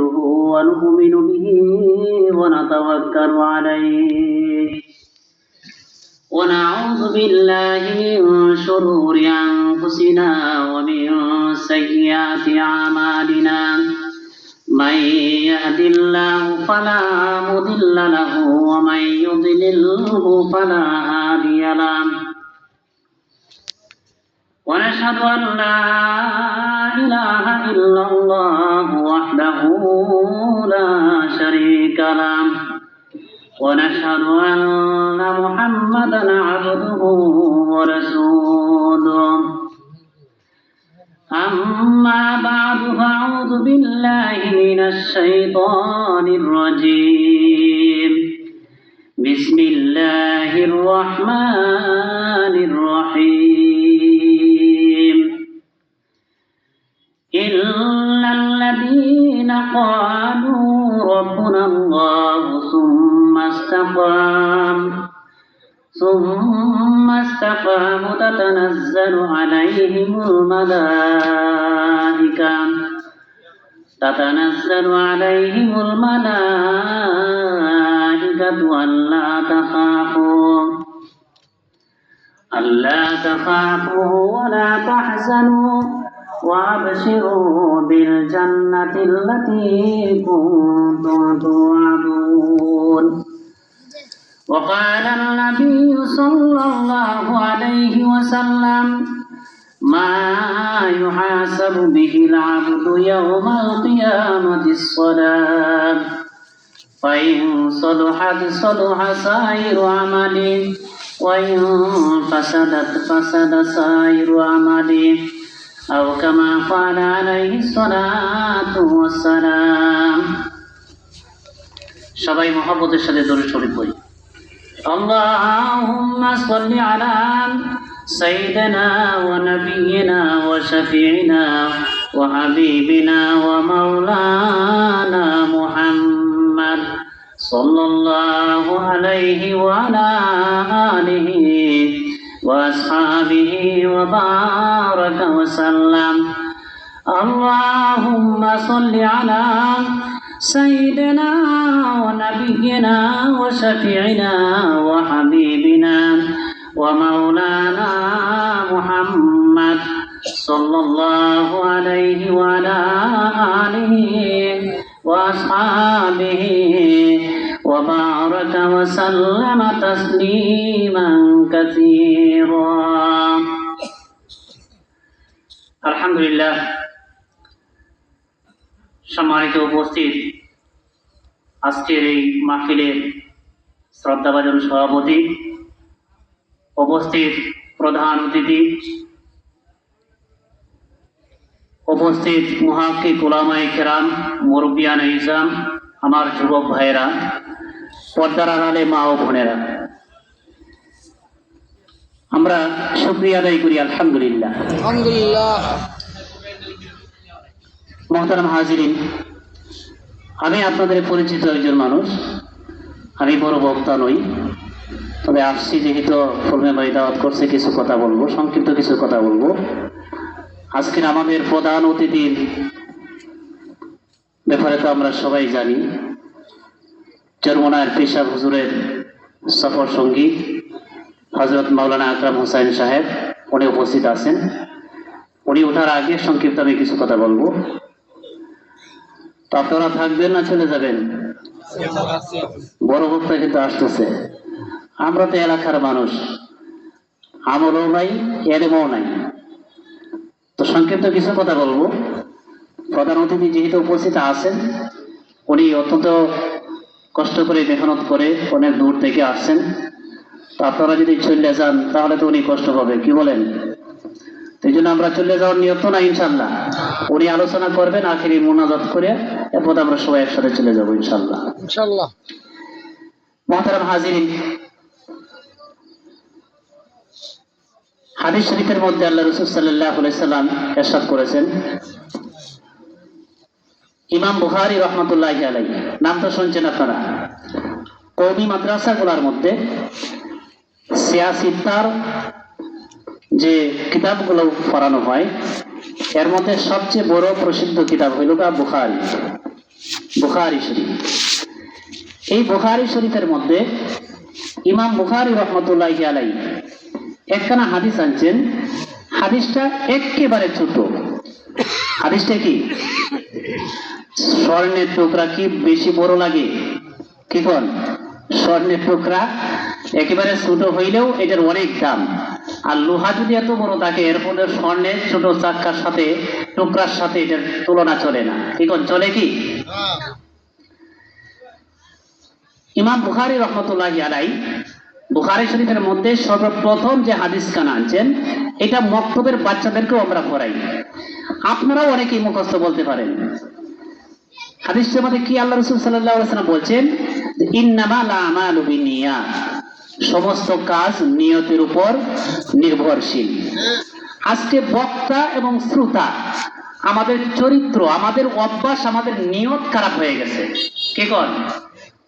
نستغفره ونؤمن به ونتوكل عليه ونعوذ بالله من شرور أنفسنا ومن سيئات أعمالنا من يهد الله فلا مضل له ومن يضلله فلا هادي له ونشهد أن لا إله إلا الله وحده لا شريك له ونشهد أن محمدا عبده ورسوله أما بعد فأعوذ بالله من الشيطان الرجيم بسم الله الرحمن الرحيم إن الذين قالوا ربنا الله ثم استقاموا تتنزل عليهم الملائكة ألا تخافوا ولا تحزنوا وأبشروا بالجنة التي كنتم توعدون وقال النبي صلى الله عليه وسلم ما يحاسب به العبد يوم القيامة الصلاة فإن صلحت صلح سائر عمله وإن فسدت فسد سائر عمله أو كما قال عليه الصلاة والسلام সবাই মহব্বতের সাথে দরুদ শরীফ পড়ি اللهم صل على سيدنا ونبينا وشفيعنا وحبيبنا ومولانا محمد صلى الله عليه وعلى آله وأصحابه وبارك وسلم اللهم صل على سيدنا ونبينا وشفيعنا وحبيبنا ومولانا محمد صلى الله عليه وعلى آله وأصحابه وبارك وسلم تسليما كثيرا الحمد لله সম্মানিত উপস্থিত আজকের এই মাহফিলের শ্রদ্ধাভাজন সভাপতি উপস্থিত প্রধান অতিথি উপস্থিত মুহাক্কিক উলামায়ে কেরাম মুরব্বিয়ানে ইসলাম আমার যুবক ভাইয়েরা পর্দার আড়ালে মা ও বোনেরা আমরা শুকরিয়া আদায় করি আলহামদুলিল্লাহ মোহতারাম হাজিরিন আমি আপনাদের পরিচিত একজন মানুষ আমি বড় বক্তা নই তবে আসছি যেহেতু ফুলমে ভাই দাওয়াত করছে কিছু কথা বলবো সংক্ষিপ্ত কিছু কথা বলবো আজকের আমাদের প্রধান অতিথির ব্যাপারে তো আমরা সবাই জানি চরমনায়ের পেশাব হুজুরের সফর সঙ্গী হযরত মাওলানা আকরাম হোসেন সাহেব উনি উপস্থিত আছেন উনি ওঠার আগে সংক্ষিপ্ত আমি কিছু কথা বলবো তো আপনারা থাকবেন না চলে যাবেন বড় বক্তা কিন্তু আসতেছে আমরা তো এলাকার মানুষ আমলও নাই এলেমও নাই তো সংক্ষিপ্ত কিছু কথা বলবো প্রধান অতিথি যেহেতু উপস্থিত আছেন উনি অত্যন্ত কষ্ট করে মেহনত করে অনেক দূর থেকে আসছেন তো আপনারা যদি চলে যান তাহলে তো উনি কষ্ট পাবে কি বলেন এই জন্য আমরা চলে যাওয়ার নিয়ত না ইনশাল্লাহ উনি আলোচনা করবেন আখিরি মুনাজাত করে এরপর আমরা সবাই একসাথে চলে যাবো ইনশাল্লাহ মুহতারাম হাজিরিন হাদিস শরীফের মধ্যে আল্লাহ রাসূল সাল্লাল্লাহু আলাইহি সাল্লাম ইরশাদ করেছেন ইমাম বুখারী রাহমাতুল্লাহি আলাইহি নাম তো শুনছেন আপনারা কওমি মাদ্রাসাগুলোর মধ্যে সিয়াসিতার যে কিতাবগুলো পড়ানো হয় এর মধ্যে সবচেয়ে বড় প্রসিদ্ধ কিতাব হইল বুখারী বুখারী শরীফ। এই বুখারী শরীফের মধ্যে ইমাম বুখারী রহমতুল্লাহি আলাইহি একখানা হাদিস আনছেন। হাদিসটা একেবারে ছোট। হাদিসটা কি? স্বর্ণের টুকরা কি বেশি বড় লাগে? কি কোন? স্বর্ণের টুকরা একেবারে ছোট হইলেও এটার অনেক দাম। আর লোহা যদি এত বড় থাকে, এরপরে স্বর্ণের ছোট চাক্কার সাথে টুকরার সাথে এটার তুলনা চলে না। কি কোন? চলে কি? ইমাম বুখারী রহমতুল্লাহি আলাইহি বুখারী শরীফের মধ্যে সর্বপ্রথম যে হাদিস খানা আনছেন, এটা মক্তবের বাচ্চাদেরকেও আমরা পড়াই। আপনারাও অনেকেই মুখস্থ বলতে পারেন। হাদিসের মধ্যে কি আল্লাহ রাসূল সাল্লাল্লাহু আলাইহি ওয়াসাল্লাম বলছেন, ইন্নামাল আমালু বিন্নিয়াত, সমস্ত কাজ নিয়তের উপর নির্ভরশীল। আজকে বক্তা এবং শ্রোতা, আমাদের চরিত্র, আমাদের অভ্যাস, আমাদের নিয়ত খারাপ হয়ে গেছে। কে কোন?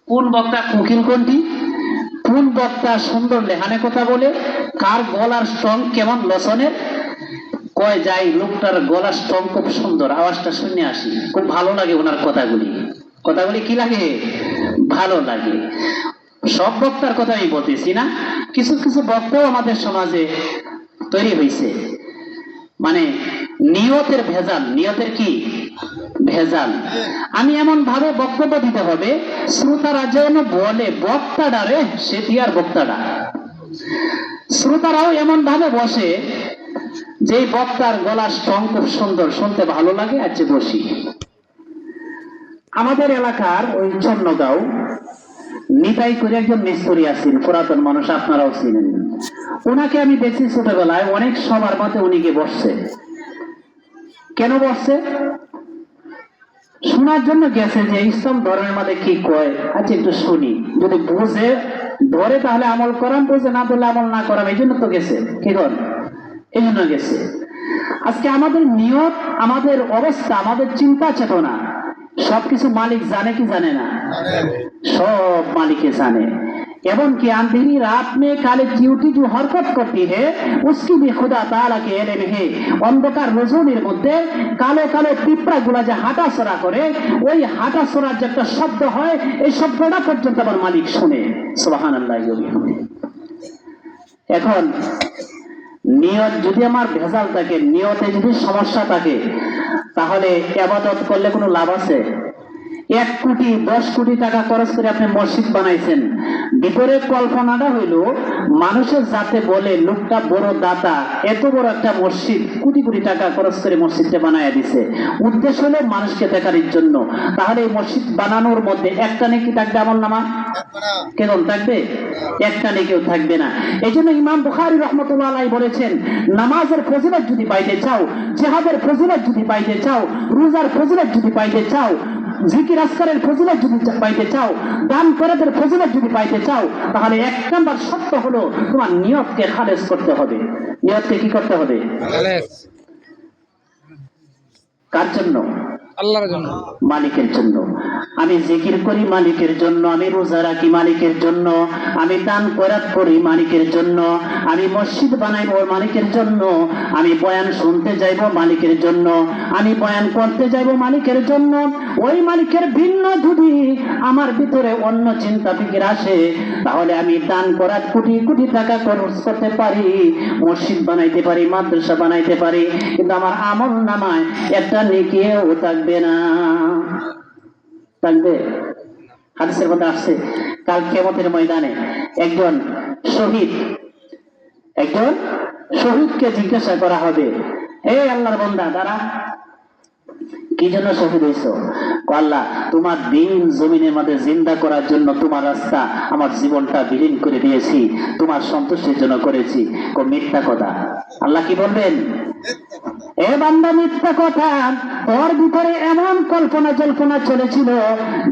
কোন বক্তা কুকিল কোনটি? কোন বক্তা সুন্দর লেহানে কথা বলে, কার গলার স্ট্রং কেমন লসনের, কয় যাই লোকটার গলার স্ট্রং খুব সুন্দর, আওয়াজটা শুনে আসি, খুব ভালো লাগে ওনার কথাগুলি। কথাগুলি কি লাগে? ভালো লাগে। সব বক্তার কথা আমি বলতেছি না, কিছু কিছু বক্তাও আমাদের সমাজে তৈরি হয়েছে, মানে নিয়তের ভেজাল। নিয়তের কি ভেজাল? আমি এমন ভাবে বক্তব্য দিতে হবে, শ্রোতারা যেন বলে বক্তাটা রে সে আর বক্তাটা। শ্রোতারাও এমন ভাবে বসে যে বক্তার গলার স্ট্রং খুব সুন্দর, শুনতে ভালো লাগে, আজকে বসি। আমাদের এলাকার ওই চন্নগাঁও নিতাই করে একজন মিস্ত্রি আছেন, পুরাতন মানুষ, আপনারাও চিনেন। ওনাকে আমি দেখছি ছোটবেলায় অনেক সবার মতে উনি গিয়ে বসছে। কেন বসছে? শোনার জন্য গেছে যে ইসলাম ধর্মের মধ্যে কি কয়, আচ্ছা একটু শুনি, যদি বুঝে ধরে তাহলে আমল করাম, বুঝে না ধরলে আমল না করাম। এই জন্য তো গেছে। কি কর? এই জন্য গেছে। আজকে আমাদের নিয়ত, আমাদের অবস্থা, আমাদের চিন্তা চেতনা সবকিছু মালিক জানে কি জানে না? সব মালিকে জানে। एमनकि अंधेरी रात में काले ड्यूटी जो हरकत करती है उसकी भी खुदा ताला के इल्म है। अंधकार रजनीर मध्य कालो कालो पिपड़ा गुला जो हाटाचला करे ওই হাঁটাচলার যে একটা শব্দ হয় এই শব্দটা পর্যন্ত আমার মালিক শুনে। সুবহানাল্লাহ। এখন নিয়ত যদি আমার ভেজাল থাকে, নিয়তে যদি সমস্যা থাকে, তাহলে ইবাদত করলে কোনো লাভ আছে? 1 কোটি 10 কোটি টাকা খরচ করে আপনি মসজিদ বানাইছেন, ভিতরে কল্পনাটা হইল মানুষের যাতে বলে লোকটা বড় দাতা, এত বড় একটা মসজিদ কোটি কোটি টাকা খরচ করে মসজিদটা বানায় দিছে, উদ্দেশ্য হলো মানুষকে দেখানোর জন্য। তাহলে এই মসজিদ বানানোর মধ্যে একটা নেকি থাকবে আমলনামা? কেমন থাকবে? একটা নেকিও থাকবে না। এই জন্য ইমাম বুখারী রাহমাতুল্লাহ আলাইহি বলেছেন, নামাজের ফজিলত যদি পাইতে চাও, জিহাদের ফজিলত যদি পাইতে চাও, রোজার ফজিলত যদি পাইতে চাও, জিকির আজকারের ফজিলত যদি পাইতে চাও, দান খয়রাতের ফজিলত যদি পাইতে চাও, তাহলে 1 নাম্বার শর্ত হলো তোমার নিয়তকে খালেস করতে হবে। নিয়তকে কি করতে হবে? খালেস। কার জন্য? আল্লাহর জন্য, মালিকের জন্য। আমি জিকির করি মালিকের জন্য, আমি রোজা রাখি মালিকের জন্য, আমি দান খয়রাত করি মালিকের জন্য, আমি মসজিদ বানাইব মালিকের জন্য, আমি বয়ান শুনতে যাইব মালিকের জন্য, আমি বয়ান করতে যাইব মালিকের জন্য। ওই মালিকের ভিন্ন যদি আমার ভিতরে অন্য চিন্তা ফিকির আসে, তাহলে আমি দান খয়রাত কোটি কোটি টাকা খরচ করতে পারি, মসজিদ বানাইতে পারি, মাদ্রাসা বানাইতে পারি, কিন্তু আমার আমল নামায় একটা নেকিও থাকবে না। থাকবে? হাদিসের মধ্যে আসছে কাল কিয়ামতের ময়দানে একজন শহীদকে জিজ্ঞাসা করা হবে, হে আল্লাহর বান্দা, দাঁড়া, কি জন্য শহীদ হইছো? আল্লাহ, তোমার দিন জমিনের মধ্যে জিন্দা করার জন্য তোমার রাস্তা আমার জীবনটা বিলীন করে দিয়েছি, তোমার সন্তুষ্টির জন্য করেছি। মিথ্যা কথা। আল্লাহ কি বলবেন? এ বান্দা, মিথ্যা কথা। ওর ভিতরে এমন কল্পনা জল্পনা চলেছিল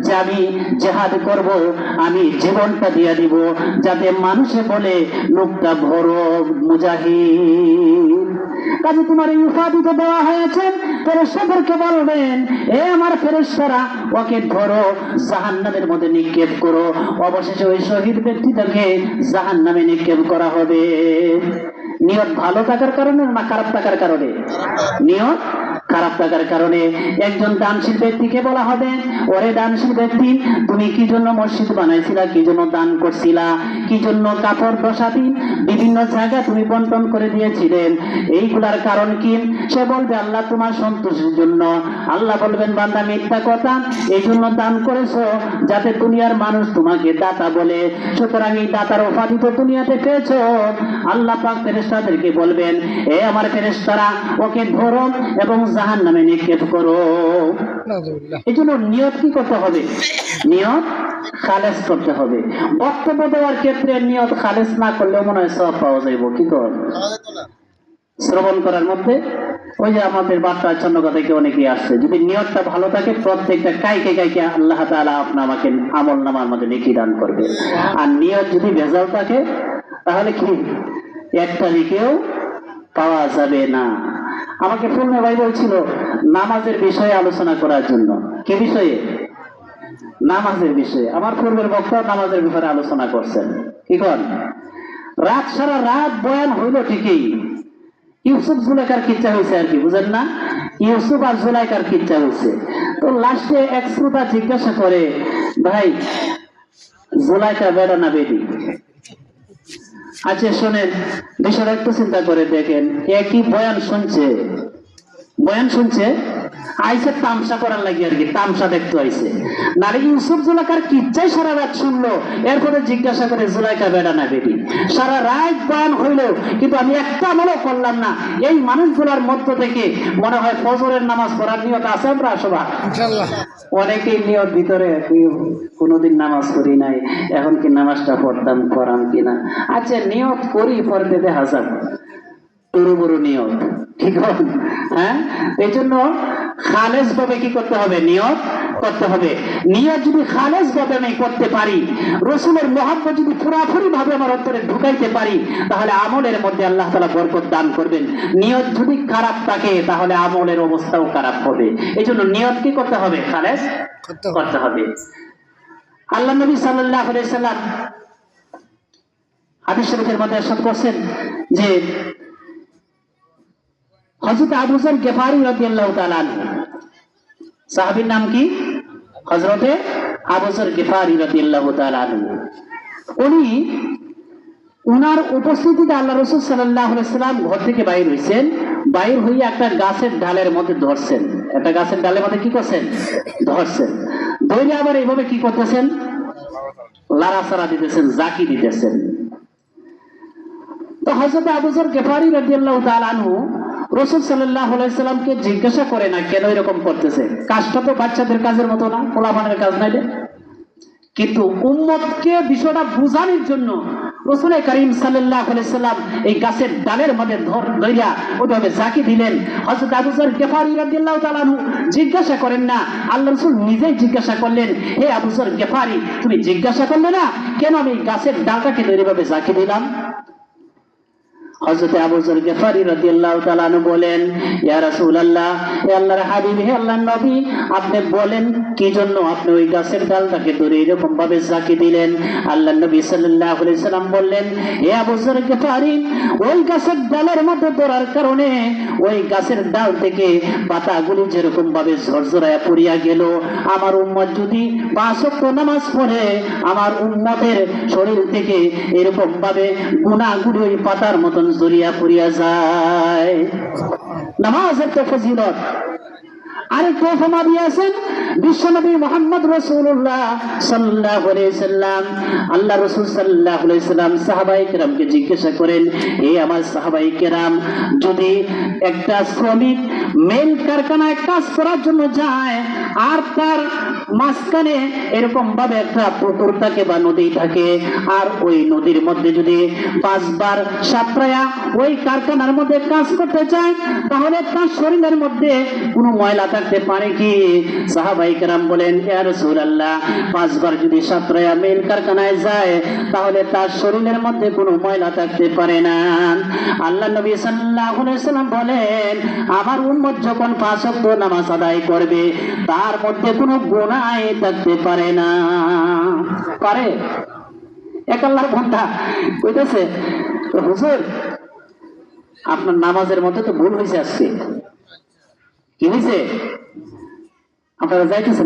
যে আমি জিহাদ করব, আমি জীবনটা দিয়ে দিব, যাতে মানুষে বলে লোকটা বড় মুজাহিদ। কাজে তোমার এই উপাধিটা দেওয়া হয়েছে, ফেরেশতাদেরকে বলবেন, এ আমার ফেরেশতারা, ওকে ধরো, জাহান্নামের মধ্যে নিক্ষেপ করো। অবশেষে ওই শহীদ ব্যক্তিটাকে জাহান্নামে নিক্ষেপ করা হবে। নিয়ত ভালো থাকার কারণে না খারাপ থাকার কারণে? নিয়ত খারাপ থাকার কারণে একজন দানশীল ব্যক্তিকে বলা হবে, ওরে দানশীল ব্যক্তি, তুমি কি জন্য মসজিদ বানাইছিলা, কি জন্য দান করছিলা, কি জন্য কাপড় বসাতি বিভিন্ন জায়গা তুমি বন্টন করে দিয়েছিলেন, এইগুলার কারণ কি? সে বলবে আল্লাহ তোমার সন্তোষের জন্য। আল্লাহ বলবেন বান্দা মিথ্যা কথা, এই জন্য দান করেছো যাতে দুনিয়ার মানুষ তোমাকে দাতা বলে, সুতরাং এই দাতার উপাধি তো দুনিয়াতে পেয়েছো। আল্লাহ পাক ফেরেশতাদেরকে বলবেন, এ আমার ফেরেশতারা, ওকে ধরো এবং জাহান্নামে নিক্ষেপ করো। এই জন্য নিয়ত কি করতে হবে? নিয়ত খালেস করতে হবে। বক্তব্য দেওয়ার ক্ষেত্রে নিয়ত খালেস না করলেও মনে হয় সওয়াব পাওয়া যাইব। কি কর শ্রবণ করার মধ্যে ওই যে আমাদের বার্তা চন্দ্রকা থেকে অনেকেই আসছে, যদি নিয়তটা ভালো থাকে প্রত্যেকটা কাইকে কাইকে আল্লাহ তাআলা আমাকে আমল নামার মধ্যে নেকি দান করবে। আর নিয়ত যদি ভেজাল থাকে তাহলে কি একটা দিকেও পাওয়া যাবে না। আমাকে ফুলমে ভাই বলছিল নামাজের বিষয়ে আলোচনা করার জন্য। কি বিষয়ে? নামাজের বিষয়ে। আমার পূর্বের বক্তা নামাজের ব্যাপারে আলোচনা করছেন। কি কর রাত সারা রাত বয়ান হইল ঠিকই, ইউসুফ জুলাইকার কিচ্ছা হয়েছে আর কি, বুঝেন না? ইউসুফ আর জুলাইকার কিচ্ছা হয়েছে। তো লাস্টে এক শ্রোতা জিজ্ঞাসা করে, ভাই জুলাইকা বেড়া না বেডি? আচ্ছা শোনেন, বিষয়টা একটু চিন্তা করে দেখেন, একই বয়ান শুনছে, বয়ান শুনছে, আইসে তামসা করার লাগে আর কি, তামসা দেখতে আইসে। নারে ইউসুফ জুলাইকার কিচ্ছাই সারা রাত শুনলো, এরপরে জিজ্ঞাসা করে জুলাইকা বেড়া না বেডি? সারা রাত বয়ান হইলো কিন্তু আমি একটা আমলও করলাম না। এই মানুষগুলোর মধ্য থেকে মনে হয় ফজরের নামাজ পড়ার নিয়ত আছে আমরা সবাই, অনেকেই নিয়ত ভিতরে কোনোদিন নামাজ পড়ি নাই, এখন কি নামাজটা পড়তাম পড়াম কিনা। আচ্ছা নিয়ত করি পড়তে দেখা যাবে, বড় বড় নিয়ত। ঠিক আছে? হ্যাঁ, এই জন্য খালেস ভাবে কি করতে হবে? নিয়ত করতে হবে। নিয়ত যদি খালেস ভাবে আমি করতে পারি, রসুলের মহব্বত যদি পুরাপুরি ভাবে আমার অন্তরে ঢুকাইতে পারি, তাহলে আমলের মধ্যে আল্লাহ তাআলা বরকত দান করবেন। নিয়ত যদি খারাপ থাকে তাহলে আমলের অবস্থাও খারাপ হবে। এই জন্য নিয়ত কি করতে হবে? খালেস করতে হবে। আল্লাহ নবী সাল্লাল্লাহু আলাইহি সাল্লাম হাদিস শরীফের মধ্যে ইরশাদ করেছেন যে হযরত আবু যর গিফারি রাদিয়াল্লাহু তাআলা আনহু, সাহাবীর নাম কি? হযরতে আবু যর গিফারি রাদিয়াল্লাহু তাআলা আনহু। উনি উনার উপস্থিতিতে আল্লাহ রাসূল সাল্লাল্লাহু আলাইহি সাল্লাম ঘর থেকে বাইর হইছেন, বাইর হয়ে একটা গাছের ডালের মধ্যে ধরছেন। একটা গাছের ডালের মধ্যে কি করছেন? ধরছেন। ধরে আবার এইভাবে কি করতেছেন? লাড়াচাড়া দিতেছেন, জাকি দিতেছেন। তো হযরত আবু যর গিফারি রাদিয়াল্লাহু তাআলা আনহু রাসূল সাল্লাল্লাহু আলাইহি সাল্লামকে জিজ্ঞাসা করে না কেন এরকম করতেছে, কাজটা তো বাচ্চাদের কাজের মতো না, পোলাপানের কাজ নাই। কিন্তু উম্মতকে বিষয়টা বোঝানোর জন্য রাসূল করিম সাল্লাল্লাহু আলাইহি সাল্লাম এই গাছের ডালের মধ্যে ধইরা ওইভাবে জাকি দিলেন। হযরত আবু যর গিফারি রাদিয়াল্লাহু তাআলা আনহু জিজ্ঞাসা করেন না, আল্লাহ রাসূল নিজেই জিজ্ঞাসা করলেন, হে আবু যর গিফারি, তুমি জিজ্ঞাসা করলে না কেন আমি গাছের ডালটাকে এইভাবে জাকি দিলাম? হযরত আবু যর গিফারি রাদিয়াল্লাহু তাআলা আনহু বলেন, ইয়া রাসূলুল্লাহ, হে আল্লাহর হাবিব, হে আল্লাহর নবী, আপনি বলেন কি জন্য আপনি ওই গাছের ডালটাকে ধরে এরকম ভাবে জাকি দিলেন? আল্লাহর নবী সাল্লাল্লাহু আলাইহি সাল্লাম বললেন, হে আবু যর গিফারি, ওই গাছের ডালের মধ্যে ধরার কারণে ওই গাছের ডাল থেকে পাতাগুলি যেরকম ভাবে ঝরঝরায়া পড়িয়া গেল, আমার উম্মত যদি 5 ওয়াক্ত নামাজ পড়ে, আমার উম্মতের শরীর থেকে এরকম ভাবে গুনাহগুলি ওই পাতার মতন জড়িয়া পড়িয়া যায়। নামাজের তো ফজিলত। আরেকটু উপমা দিয়েছেন বিশ্বনবী মুহাম্মদ রাসূলুল্লাহ সাল্লাল্লাহু আলাইহি সাল্লাম। আল্লাহ রাসূল সাল্লাল্লাহু আলাইহি সাল্লাম সাহাবায়ে কেরামকে জিজ্ঞাসা করেন, হে আমার সাহাবায়ে কেরাম, যদি একটা শ্রমিক মেল কারখানায় কাজ করার জন্য যায় আর তার মাঝখানে এরকম ভাবে একটা পুকুর থাকে বা নদী থাকে, আর ওই নদীর মধ্যে যদি 5 বার সাঁতরায়া ওই কারখানার মধ্যে কাজ করতে চায়, তাহলে তার শরীরের মধ্যে কোনো ময়লা থাকতে পারে কি? সাহাবায়ে কেরাম বলেন, ইয়া রাসূলুল্লাহ, 5 বার যদি সাঁতরায়া মেল কারখানায় যায় তাহলে তার শরীরের মধ্যে কোনো ময়লা থাকতে পারে না। আল্লাহ নবী সাল্লাল্লাহু আলাইহি সাল্লাম বলেন, আমার উম্মত যখন 5 ওয়াক্ত নামাজ আদায় করবে তার মধ্যে কোনো গুনাহ থাকতে পারে না। পারে? এক আল্লাহর বান্দা কইতেছে, হুজুর আপনার নামাজের মধ্যে তো ভুল হয়েছে আজকে। কি হয়েছে? আপনারা যাইতেছেন